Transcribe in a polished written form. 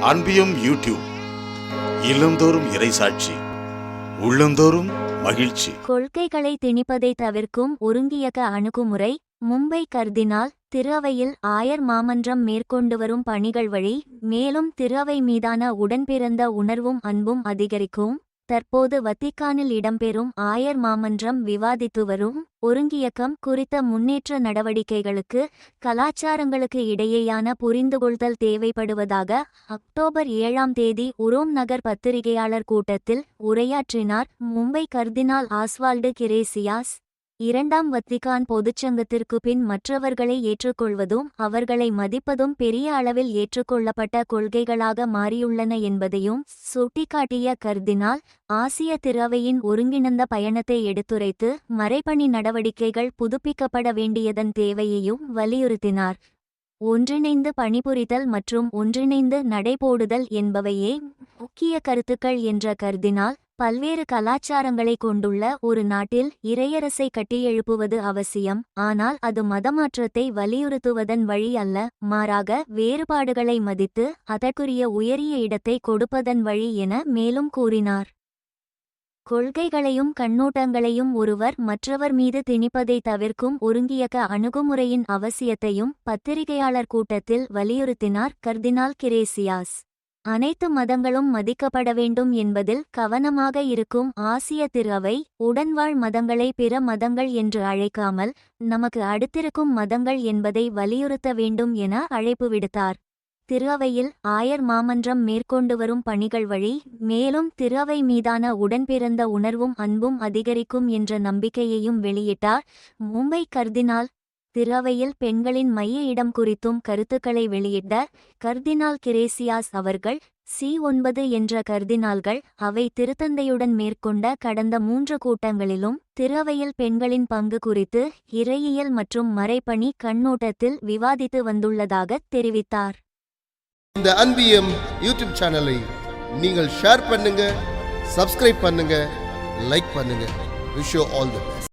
அன்பியும் YouTube இல்லந்தோறும் இறைசாட்சி உள்ளந்தோறும் மகிழ்ச்சி. கொள்கைகளை திணிப்பதை தவிர்க்கும் ஒருங்கியக்க அணுகுமுறை. மும்பை கர்தினால் திரு அவையில் ஆயர் மாமன்றம் மேற்கொண்டு வரும் பணிகள் வழி மேலும் திரு அவை மீதான உடன்பிறந்த உணர்வும் அன்பும் அதிகரிக்கும். தற்போது வத்திக்கானில் இடம்பெறும் ஆயர் மாமன்றம் விவாதித்து வரும் ஒருங்கியக்கம் குறித்த முன்னேற்ற நடவடிக்கைகளுக்கு கலாச்சாரங்களுக்கு இடையேயான புரிந்துகொள்தல் தேவைப்படுவதாக அக்டோபர் 7 உரோம் நகர் பத்திரிகையாளர் கூட்டத்தில் உரையாற்றினார் மும்பை கர்தினால் ஆஸ்வால்டு கிரேசியாஸ். 2ஆம் வத்திக்கான் பொதுச்சங்கத்திற்கு பின் மற்றவர்களை ஏற்றுக்கொள்வதும் அவர்களை மதிப்பதும் பெரிய அளவில் ஏற்றுக்கொள்ளப்பட்ட கொள்கைகளாக மாறியுள்ளன என்பதையும் சுட்டிக்காட்டிய கர்தினால் ஆசிய திரு அவையின் ஒருங்கிணைந்த பயணத்தை எடுத்துரைத்து மறைபணி நடவடிக்கைகள் புதுப்பிக்கப்பட வேண்டியதன் தேவையையும் வலியுறுத்தினார். ஒன்றிணைந்து பணிபுரிதல் மற்றும் ஒன்றிணைந்து நடைபோடுதல் என்பவையே முக்கிய கருத்துக்கள் என்ற கர்தினால் பல்வேறு கலாச்சாரங்களை கொண்டுள்ள ஒரு நாட்டில் இறையரசை கட்டியெழுப்புவது அவசியம். ஆனால் அது மதமாற்றத்தை வலியுறுத்துவதன் வழி அல்ல, மாறாக வேறுபாடுகளை மதித்து அதற்குரிய உயரிய இடத்தை கொடுப்பதன் வழி என மேலும் கூறினார். கொள்கைகளையும் கண்ணோட்டங்களையும் ஒருவர் மற்றவர் மீது திணிப்பதை தவிர்க்கும் ஒருங்கியக்க அணுகுமுறையின் அவசியத்தையும் பத்திரிகையாளர் கூட்டத்தில் வலியுறுத்தினார் கர்தினால் கிரேசியாஸ். அனைத்து மதங்களும் மதிக்கப்பட வேண்டும் என்பதில் கவனமாக இருக்கும் ஆசிய திரு அவை உடன்வாழ் மதங்களை பிற மதங்கள் என்று அழைக்காமல் நமக்கு அடுத்திருக்கும் மதங்கள் என்பதை வலியுறுத்த வேண்டும் என அழைப்பு விடுத்தார். திரு அவையில் ஆயர் மாமன்றம் மேற்கொண்டு வரும் பணிகள் வழி மேலும் திரு அவை மீதான உடன்பிறந்த உணர்வும் அன்பும் அதிகரிக்கும் என்ற நம்பிக்கையையும் வெளியிட்டார். மும்பை கர்தினால் திரு அவையில் பெண்களின் மைய இடம் குறித்தும் கருத்துக்களை வெளியிட்ட கர்தினால் கிரேசியாஸ் அவர்கள் C9 என்ற கர்தினால்கள் அவை திருத்தந்தையுடன் மேற்கொண்ட கடந்த 3 கூட்டங்களிலும் திரு அவையில் பெண்களின் பங்கு குறித்து இறையியல் மற்றும் மறைபணி கண்ணோட்டத்தில் விவாதித்து வந்துள்ளதாக தெரிவித்தார். இந்த அன்பியம் யூடியூப் சேனலை நீங்கள் ஷேர் பண்ணுங்க, சப்ஸ்கிரைப் பண்ணுங்க, லைக் பண்ணுங்க. Wish you all the best.